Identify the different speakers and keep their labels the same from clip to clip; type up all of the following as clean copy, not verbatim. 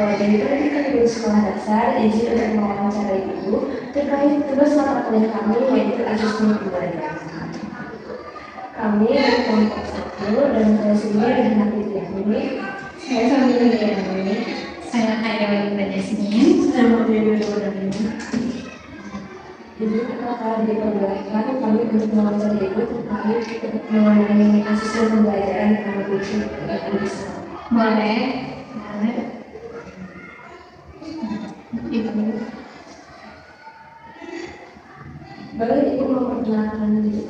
Speaker 1: Jadi Kemendikbud Sekolah Dasar izin untuk mewawancara Ibu terkait tugas mata kuliah kami yaitu asesmen keluarga. Kami dari kelompok 1 dan saya sendiri dengan Fitriani. Saya sambil ini.
Speaker 2: Saya Kak Yasmin.
Speaker 1: Saya Mutiara Dodani. Jadi apakah diperbolehkan kami untuk mewawancara Ibu terkait mengenai asesmen pembelajaran kami di Indonesia?
Speaker 2: Boleh. Ibu.
Speaker 1: Boleh Ibu memperkenalkan diri.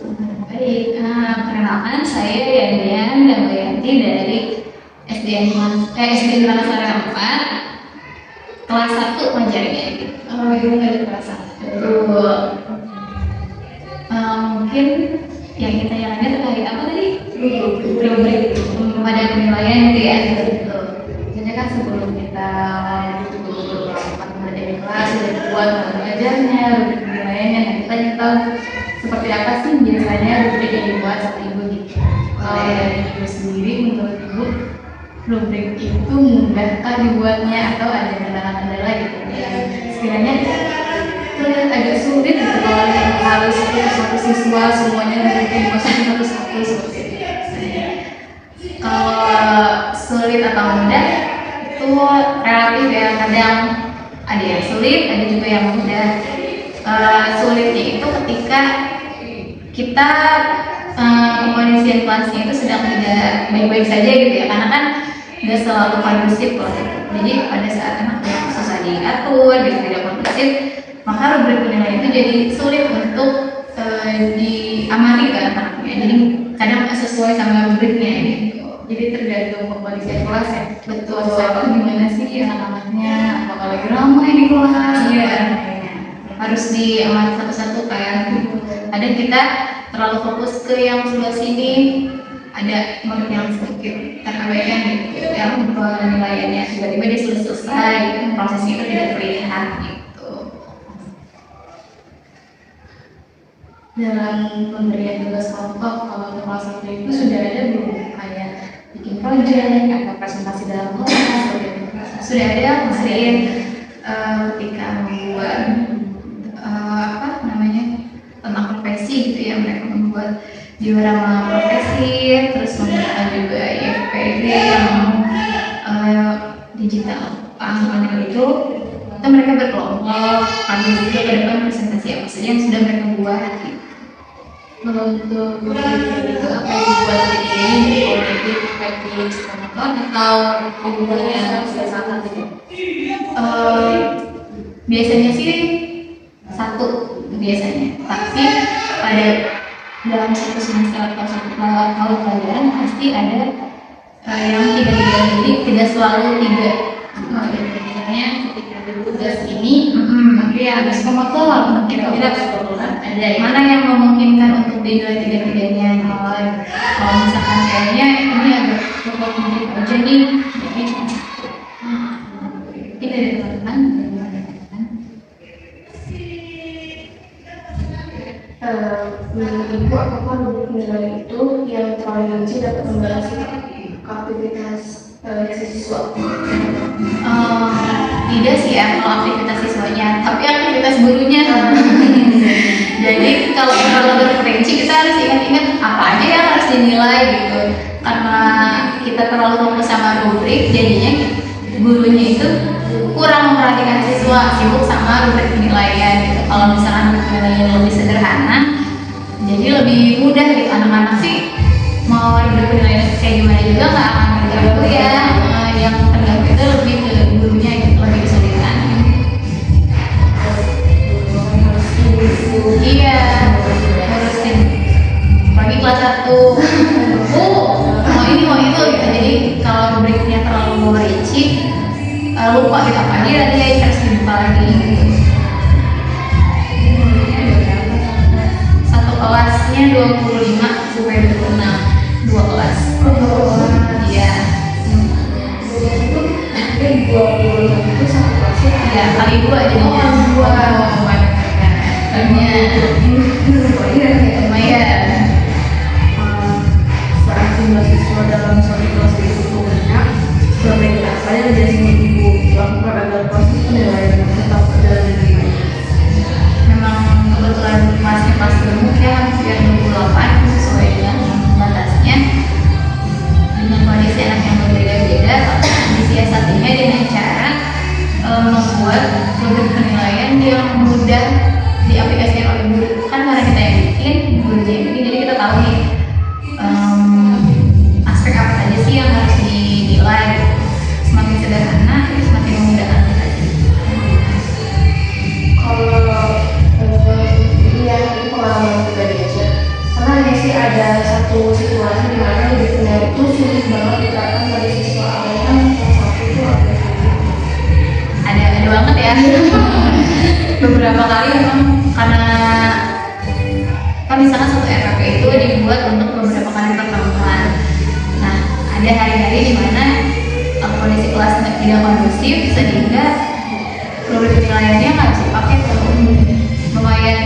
Speaker 2: Baik, perkenalkan saya Yandian Dambayanti dari SD Negara 4 kelas 1 Majalengka.
Speaker 1: Oh, ini dari kelas 1.
Speaker 2: Mungkin yang kita jalannya terkait apa tadi?
Speaker 1: Rubrik.
Speaker 2: Pada penilaian gitu ya. Jadi kan sebelum kita menghadapi kelas sudah dibuat pengajarnya, rubrik penilaiannya. Nah, kita ingin tahu seperti apa sih biasanya rubrik yang dibuat sama Ibu gitu. Kalau dari Ibu sendiri, menurut Ibu rubrik itu mudahkah dibuatnya atau ada kendala-kendala gitu yang sekiranya terlihat agak sulit gitu kalau yang harus satu siswa semuanya rubriknya dimasukin satu-satu seperti itu. Kalau sulit atau mudah itu relatif ya, kadang ada yang sulit, ada juga yang mudah. Sulitnya itu ketika kita kondisi kelasnya itu sedang tidak baik-baik saja gitu ya, karena kan nggak selalu kondusif loh. Jadi pada saat anak susah diatur, gitu, tidak kondusif, maka rubrik penilaian itu jadi sulit untuk diamati ke anaknya. Jadi kadang nggak sesuai sama rubriknya gitu. Jadi tergantung kondisi kelas ya. Betul. Gimana sih anak-anaknya? Apakah lagi ramai di kelas? Iya. Harus diamati satu-satu kan. Kadang kita terlalu fokus ke yang sebelah sini, ada murid yang sedikit terabaikan gitu, yang penilaiannya tiba-tiba dia sudah selesai, gitu, prosesnya itu tidak terlihat gitu.
Speaker 1: Dalam pemberian tugas kelompok, kalau untuk kelas 1 itu sudah ada belum kayak bikin proyek atau presentasi dalam kelas?
Speaker 2: Sudah ada kemarin ketika membuat tentang profesi gitu ya, mereka membuat diorama profesi, terus membuat juga IFPD yang digital panel itu mereka berkelompok ambil juga ke depan presentasi apa saja yang sudah mereka buat gitu.
Speaker 1: Kalau untuk itu apa yang dibuat ini politik praktis penonton atau hubungannya sama gitu?
Speaker 2: Biasanya sih satu biasanya, tapi pada dalam satu semester atau satu tahun pelajaran pasti ada yang tiga-tiga, jadi tidak selalu tiga. Misalnya ketika ada tugas ini, tapi harus ke motor, kira-kira ada mana yang memungkinkan untuk dinilai tiga-tiganya. Kalau misalkan kayaknya ini agak cukup mirip aja nih, jadi tidak ditentukan.
Speaker 1: Menurut Ibu, apakah rubrik nilai itu yang terlalu rinci dapat membatasi aktivitas siswa?
Speaker 2: Tidak sih ya kalau aktivitas siswanya, tapi aktivitas gurunya. Jadi kalau terlalu berperinci, kita harus ingat-ingat apa aja yang harus dinilai gitu. Karena kita terlalu fokus sama rubrik, jadinya gurunya itu kurang memperhatikan siswa, sibuk sama rubrik penilaian gitu. Kalau misalkan rubrik penilaian lebih sederhana, jadi lebih mudah gitu. Anak-anak sih mau rubrik penilaian kayak gimana juga nggak akan terganggu ya. Yang terganggu itu lebih ke gurunya gitu, lebih kesulitan. Iya, ngurusin pagi kelas 1 mau ini mau itu gitu. Jadi kalau rubriknya terlalu rinci, lupa gitu apa aja nanti harus dibuka lagi gitu. Satu kelasnya 25 sampai 26, 2 kelas. Iya.
Speaker 1: Mungkin 25 itu satu kelasnya?
Speaker 2: Iya, kali 2 jadi
Speaker 1: kali 2.
Speaker 2: Lumayan.
Speaker 1: Saat jumlah siswa dalam satu kelas itu banyak, berapa yang dijelasin Ibu?
Speaker 2: beberapa kali memang karena kan misalkan satu RPP itu dibuat untuk beberapa kali pertemuan. Nah, ada hari-hari di mana kondisi kelas tidak kondusif sehingga rubrik penilaiannya nggak bisa dipakai terlalu lumayan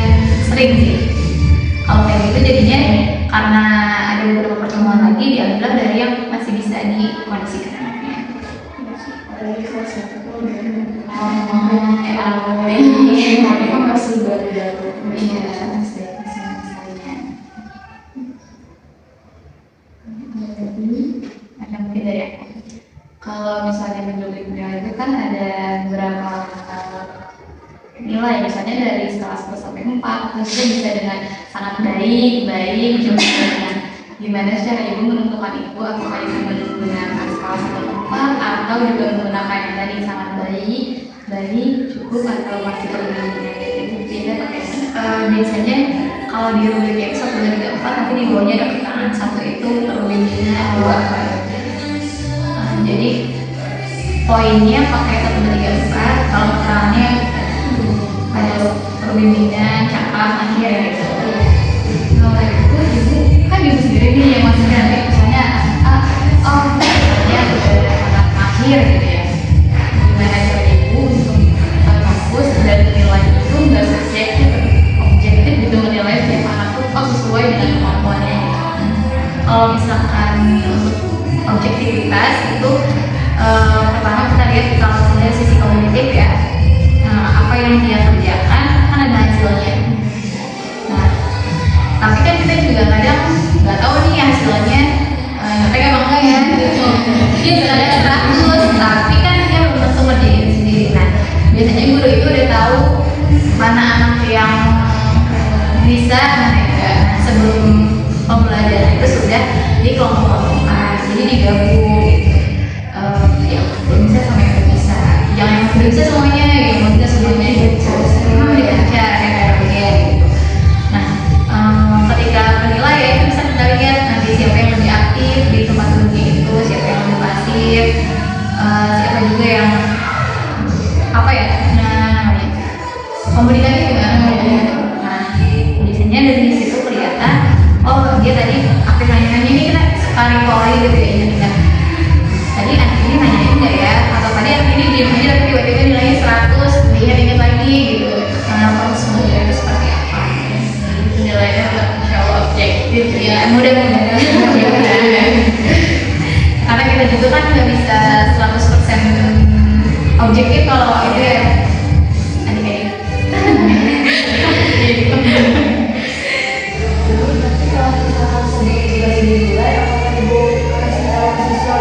Speaker 2: sering sih. Kalau kayak gitu jadinya karena ada beberapa pertemuan lagi diambil dari yang masih bisa dikondisikan anaknya.
Speaker 1: Mereka masih baru-baru.
Speaker 2: Ada mungkin dari aku. Kalau misalnya menurut nilai itu kan ada beberapa nilai, misalnya dari skala 1 sampai 4, terus itu bisa dengan sangat baik, juga dengan gimana secara ibu menentukan itu, apakah ibu menggunakan skala 1 sampai 4 atau juga menggunakan yang tadi sangat baik, cukup atau masih perlu dengan itu beda pakai biasanya kalau di rubrik yang 1, 2, 3, 4 nanti di bawahnya ada keterangan 1 itu perlu bimbingan 2 jadi poinnya pakai 1, 2, 3, 4 kalau keterangannya ada perbimbingan, cakap, akhir gitu. Kalau itu ibu kan ibu sendiri nih yang maksudnya nanti misalnya ya udah akhir gitu ya. Gimana cara ibu untuk fokus dan nilai itu nggak subjektif, objektif gitu menilai setiap anak tuh sesuai dengan kemampuannya. Kalau misalkan untuk objektivitas itu pertama kita lihat kalau dari sisi kognitif ya. Apa yang dia kerjakan kan ada hasilnya. Nah, tapi kan kita juga kadang nggak tahu nih hasilnya nyampe apa enggak ya gitu. Dia sebenarnya 100, tapi kan dia belum tentu ngerjain sendiri. Nah, biasanya guru itu udah tahu mana anak yang bisa, mana enggak. Nah, sebelum pembelajaran itu sudah dikelompok-kelompokkan, jadi digabung gitu. Yang belum bisa sama yang belum bisa, jangan yang belum bisa semuanya, yang belum bisa semuanya dibaca kayak gitu. Nah, ketika menilai ya itu bisa kita lihat nanti siapa yang lebih aktif di tempat duduknya itu, siapa yang lebih pasif, siapa juga yang apa ya, namanya komunikasi juga. Nah, biasanya dari situ kelihatan, oh dia tadi aktif nanya-nanya, ini kita sekali kali gitu ya, ingat tadi anak ini nanyain enggak ya, atau tadi anak ini diam aja tapi tiba-tiba nilainya 100, dia ingat lagi gitu. Kalau semuanya itu seperti apa? Nilainya insya Allah objektif ya, mudah-mudahan. Karena kita juga kan nggak bisa 100% objektif kalau itu ya adik-adik.
Speaker 1: Tapi kalau misalkan sedikit dari nilai, apakah ibu kasih tahu siswa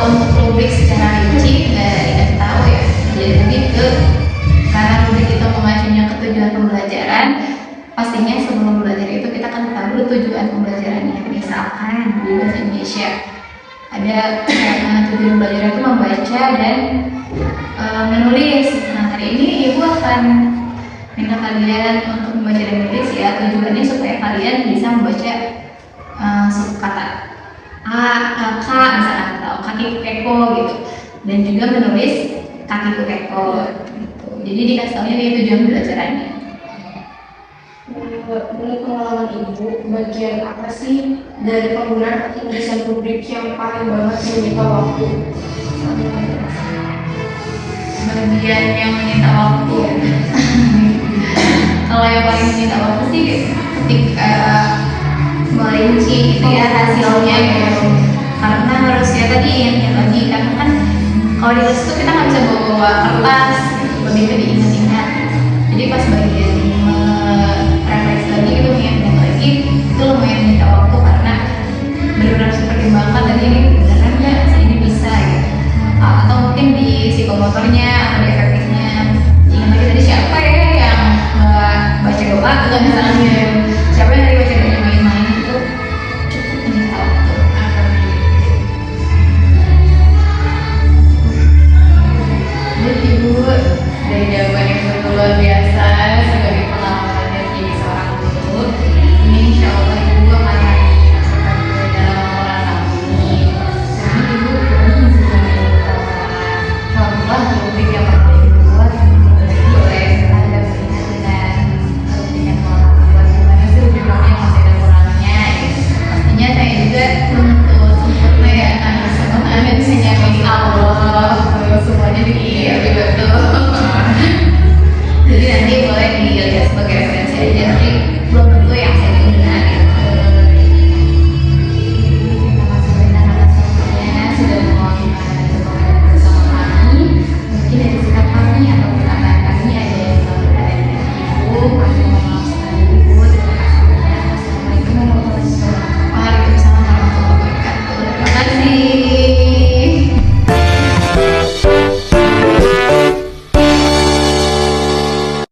Speaker 2: untuk rubrik secara rinci nggak dikasih tahu ya, jadi lebih ke karena rubrik itu mengacunya ke tujuan pembelajaran. Pastinya sebelum belajar itu kita kan tahu tujuan pembelajarannya. Misalkan di bahasa Indonesia ada tujuan belajar itu membaca dan menulis. Nah, hari ini ibu akan minta kalian untuk membaca dan menulis ya. Tujuannya supaya kalian bisa membaca suku kata A, K misalkan, atau kaki keko gitu, dan juga menulis kaki keko gitu. Jadi dikasih tahunya ini tujuan pembelajarannya.
Speaker 1: Menurut pengalaman ibu, bagian apa sih dari penggunaan penulisan rubrik yang paling banget menyita waktu?
Speaker 2: Bagian yang menyita waktu kalau yang paling menyita waktu sih ketika merinci gitu ya hasilnya gitu, karena harusnya tadi ingat lagi karena kan kalau di situ kita nggak bisa bawa kertas gitu, lebih ke diingat-ingat. Jadi pas bagian refleksi lagi gitu, ingat lagi itu lumayan menyita waktu karena benar-benar harus dipertimbangkan tadi ini